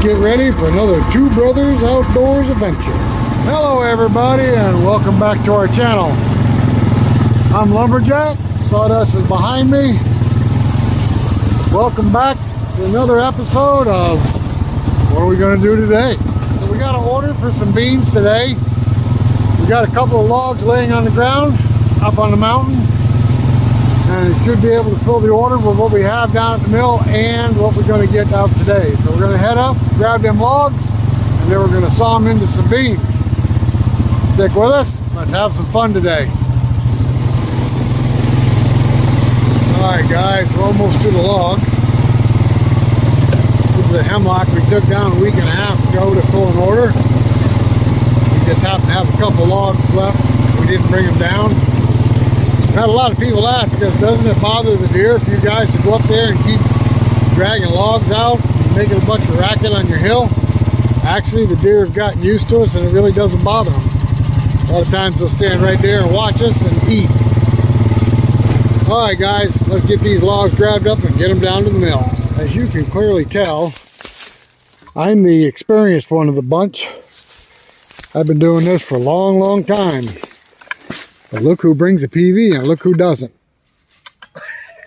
get ready for another Two Brothers Outdoors adventure. Hello everybody and welcome back to our channel. I'm Lumberjack, Sawdust is behind me. Welcome back to another episode of what are we going to do today. So we got an order for some beams today. We got a couple of logs laying on the ground up on the mountain, and it should be able to fill the order with what we have down at the mill and what we're going to get out today. So we're going to head up, grab them logs, and then we're going to saw them into some beams. Stick with us. Let's have some fun today. Alright guys, we're almost to the logs. This is a hemlock we took down a week and a half ago to fill an order. We just happen to have a couple logs left. We didn't bring them down. Had a lot of people ask us, doesn't it bother the deer if you guys go up there and keep dragging logs out and making a bunch of racket on your hill? Actually, the deer have gotten used to us and it really doesn't bother them. A lot of times they'll stand right there and watch us and eat. Alright guys, let's get these logs grabbed up and get them down to the mill. As you can clearly tell, I'm the experienced one of the bunch. I've been doing this for a long, long time. But look who brings a PV and look who doesn't.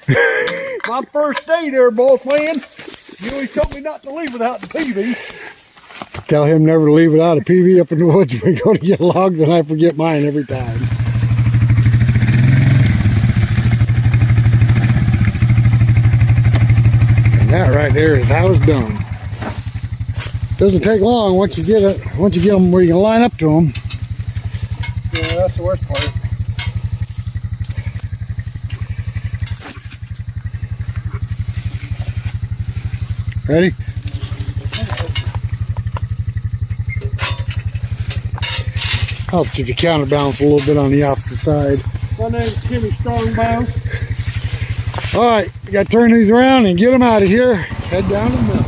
My first day there, boss man. You always told me not to leave without the PV. Tell him never to leave without a PV up in the woods. We go to get logs and I forget mine every time. And that right there is how it's done. Doesn't take long once you get it. Once you get them where you can line up to them. Yeah, that's the worst part. Ready? Helps if you counterbalance a little bit on the opposite side. My name's Timmy Strongbow. Alright, we got to turn these around and get them out of here. Head down to the mill.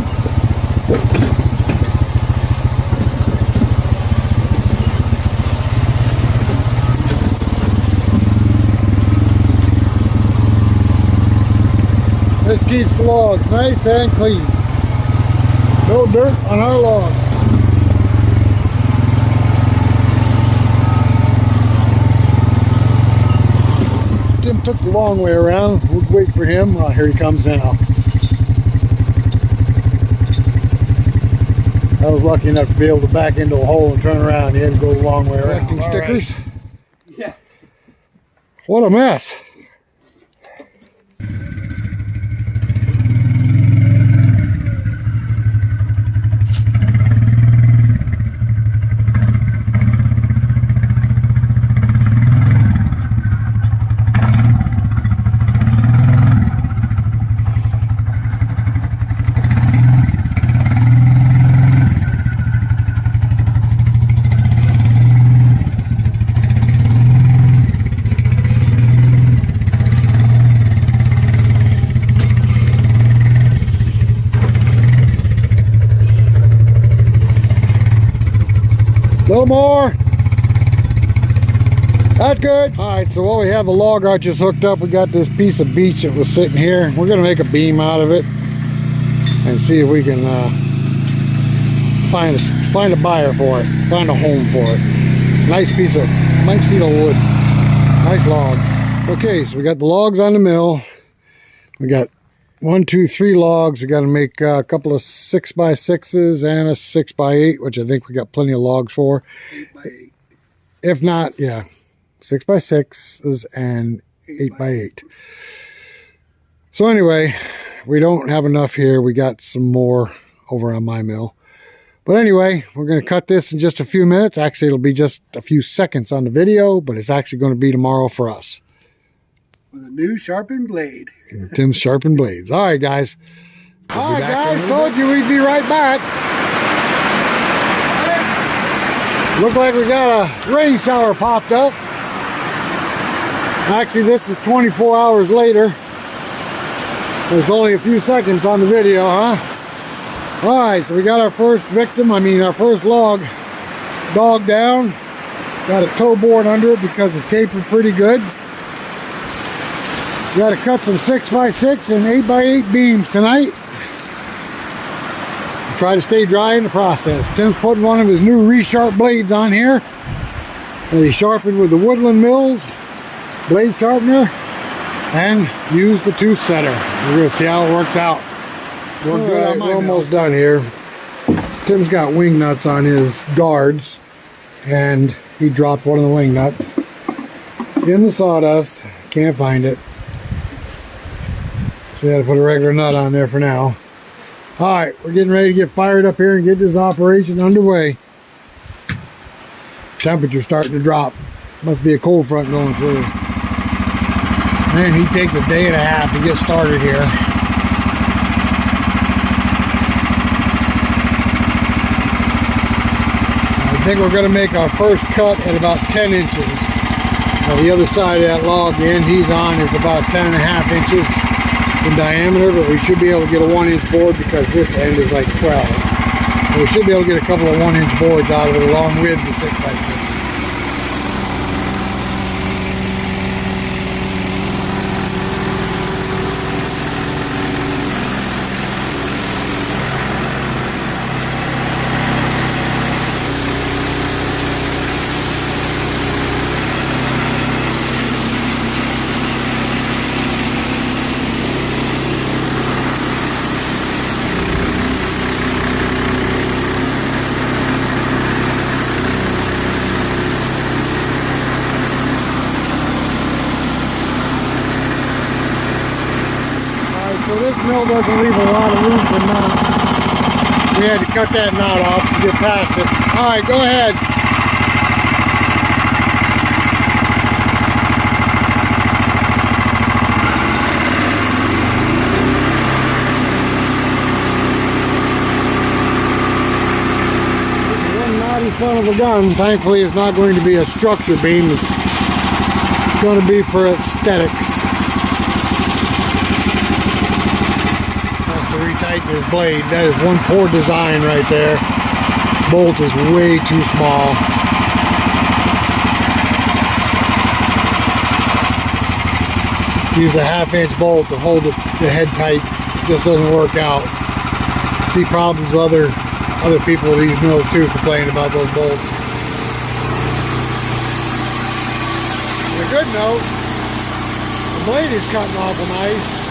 This keeps the logs nice and clean. No dirt on our logs. Tim took the long way around. We'll wait for him. Oh, here he comes now. I was lucky enough to be able to back into a hole and turn around. He had to go the long way around. Collecting stickers. Right. Yeah. What a mess. A little more. That's good. Alright, so while we have the log arches hooked up, we got this piece of beech that was sitting here. We're going to make a beam out of it and see if we can find a buyer for it, find a home for it. Nice piece of wood. Nice log. Okay, so we got the logs on the mill. We got 1, 2, 3 logs. We got to make a couple of 6x6s and a 6x8, which I think we got plenty of logs for. 8x8. If not, yeah, 6x6s and 8x8. So anyway, we don't have enough here. We got some more over on my mill. But anyway, we're going to cut this in just a few minutes. Actually, it'll be just a few seconds on the video, but it's actually going to be tomorrow for us. With a new sharpened blade. Tim's sharpened blades. All right, guys. All right, guys. Told you we'd be right back. Look like we got a rain shower popped up. Actually, this is 24 hours later. There's only a few seconds on the video, huh? All right, so we got our first victim. Our first log dog down. Got a toe board under it because it's tapered pretty good. Got to cut some 6x6 and 8x8 beams tonight. try to stay dry in the process. Tim's putting one of his new resharp blades on here that he sharpened with the Woodland Mills blade sharpener and used the tooth setter. We're going to see how it works out. We're almost done here. Tim's got wing nuts on his guards and he dropped one of the wing nuts in the sawdust. Can't find it. So we had to put a regular nut on there for now. Alright, we're getting ready to get fired up here and get this operation underway. Temperature's starting to drop. Must be a cold front going through. Man, he takes a day and a half to get started here. I think we're going to make our first cut at about 10 inches. Now the other side of that log, the end he's on, is about 10 and a half inches in diameter, but we should be able to get a 1-inch board because this end is like 12. So we should be able to get a couple of 1-inch boards out of it along with the 6x6. So this mill doesn't leave a lot of room for knots. We had to cut that knot off to get past it. Alright, go ahead. This is one knotty son of a gun. Thankfully it's not going to be a structure beam. It's going to be for aesthetics. Retighten his blade. That is one poor design right there. Bolt is way too small. Use a 1/2-inch bolt to hold the head tight. This doesn't work out. See problems with other people at these mills too complaining about those bolts. On a good note, the blade is cutting awful nice.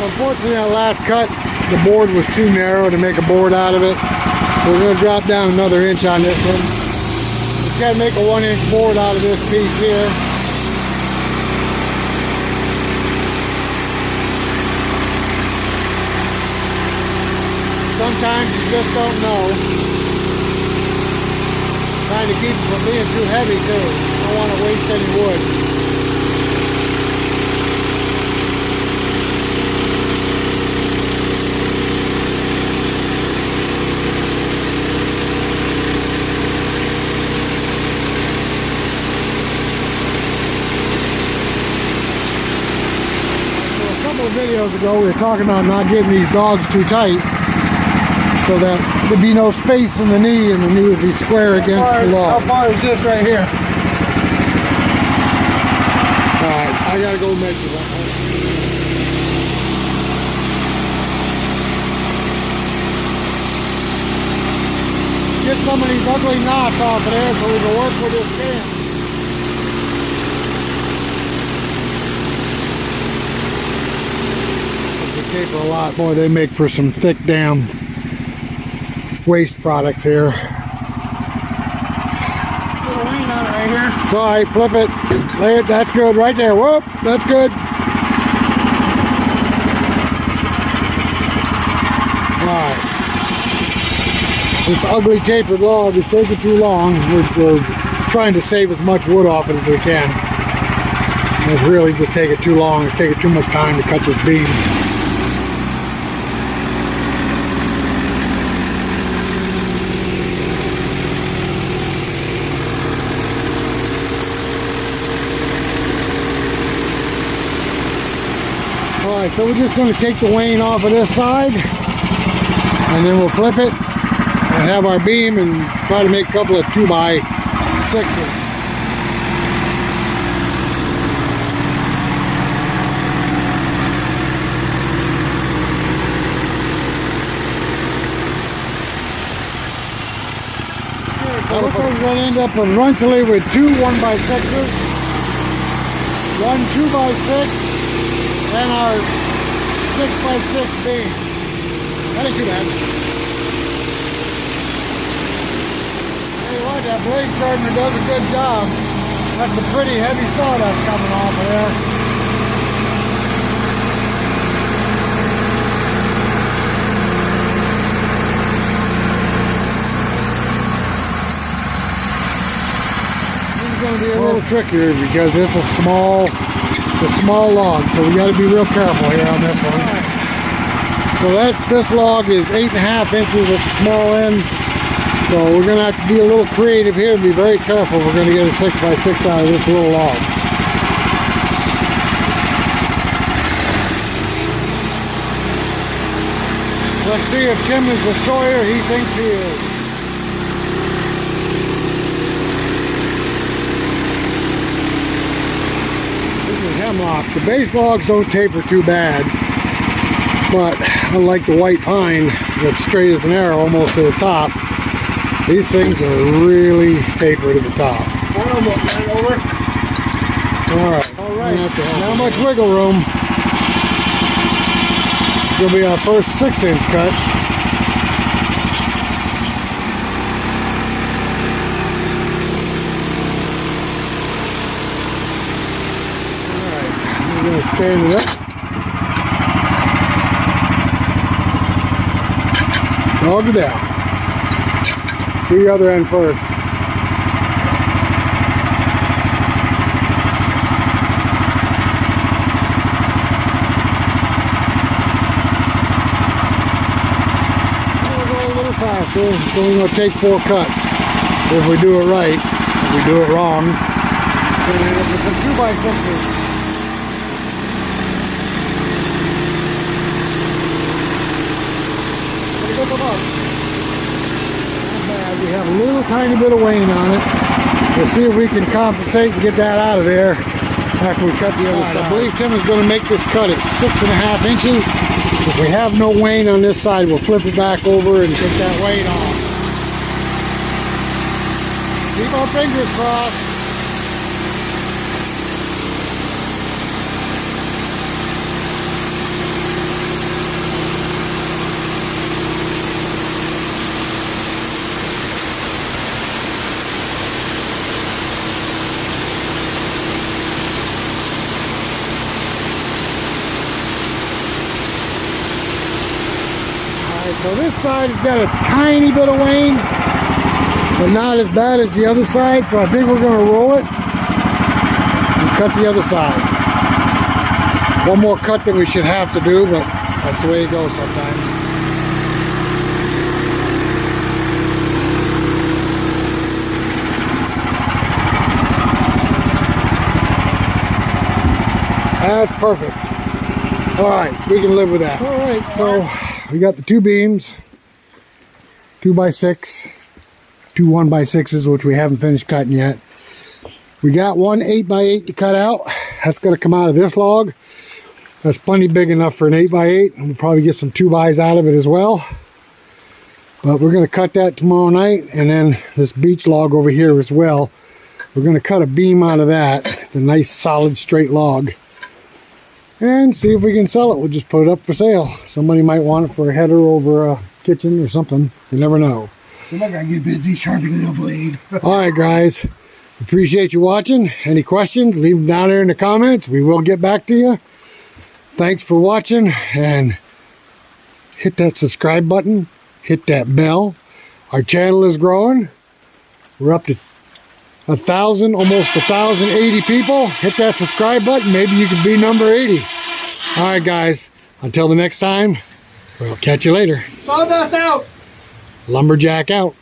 Unfortunately, that last cut, the board was too narrow to make a board out of it. So we're going to drop down another inch on this one. Just got to make a 1-inch board out of this piece here. Sometimes you just don't know. Trying to keep it from being too heavy too. Don't want to waste any wood. Videos ago we were talking about not getting these dogs too tight so that there'd be no space in the knee and the knee would be square against the log. How far is this right here? Alright, I gotta go measure that one. Get some of these ugly knots off of there so we can work with this can. Taper a lot. Boy, they make for some thick damn waste products here. Put a lean on it right here. Alright, flip it. Lay it. That's good right there. Whoop, that's good. Alright. This ugly tapered log is taking too long. We're trying to save as much wood off it as we can. It's really just taking too long. It's taking too much time to cut this beam. Alright, so we're just going to take the wane off of this side, and then we'll flip it and have our beam and try to make a couple of 2x6s. So looks like we're going to end up eventually with two 1x6s, one 2x6, and our 6x6 beam. That ain't too bad. Tell you what, that blade sharpener does a good job. That's a pretty heavy sawdust coming off of there. Going to be a little trickier because it's a small log, so we got to be real careful here on this one. So this log is 8.5 inches at the small end, so we're going to have to be a little creative here and be very careful. We're going to get a 6x6 out of this little log. Let's see if Tim is the sawyer he thinks he is. Hemlock. The base logs don't taper too bad, but unlike the white pine that's straight as an arrow almost to the top, these things are really tapered at the top. Alright, not much wiggle room. This will be our first 6-inch cut. We're going to stand it up. Dog it down. Do the other end first. We'll go a little faster. So we're going to take 4 cuts. If we do it right. If we do it wrong, we're going to end up with some 2x6s. Not bad. We have a little tiny bit of wane on it. We'll see if we can compensate and get that out of there after we cut the other side. I believe Tim is going to make this cut at 6.5 inches. If we have no wane on this side, we'll flip it back over and take that wane off. Keep our fingers crossed. So this side has got a tiny bit of wane, but not as bad as the other side, so I think we're going to roll it and cut the other side. One more cut that we should have to do, but that's the way it goes sometimes. That's perfect. Alright, we can live with that. Alright, so we got the 2 beams, 2x6, 2 1x6s, which we haven't finished cutting yet. We got one 8x8 to cut out. That's going to come out of this log. That's plenty big enough for an 8x8. And we'll probably get some 2x out of it as well. But we're going to cut that tomorrow night. And then this beech log over here as well. We're going to cut a beam out of that. It's a nice solid straight log. And see if we can sell it. We'll just put it up for sale. Somebody might want it for a header over a kitchen or something. You never know. I'm not going to get busy sharpening a blade. Alright guys, appreciate you watching. Any questions, leave them down there in the comments. We will get back to you. Thanks for watching, and hit that subscribe button. Hit that bell. Our channel is growing. We're up to 1,000, almost 1,080 people. Hit that subscribe button. Maybe you could be number 80. Alright guys, until the next time, we'll catch you later. Sawdust out! Lumberjack out.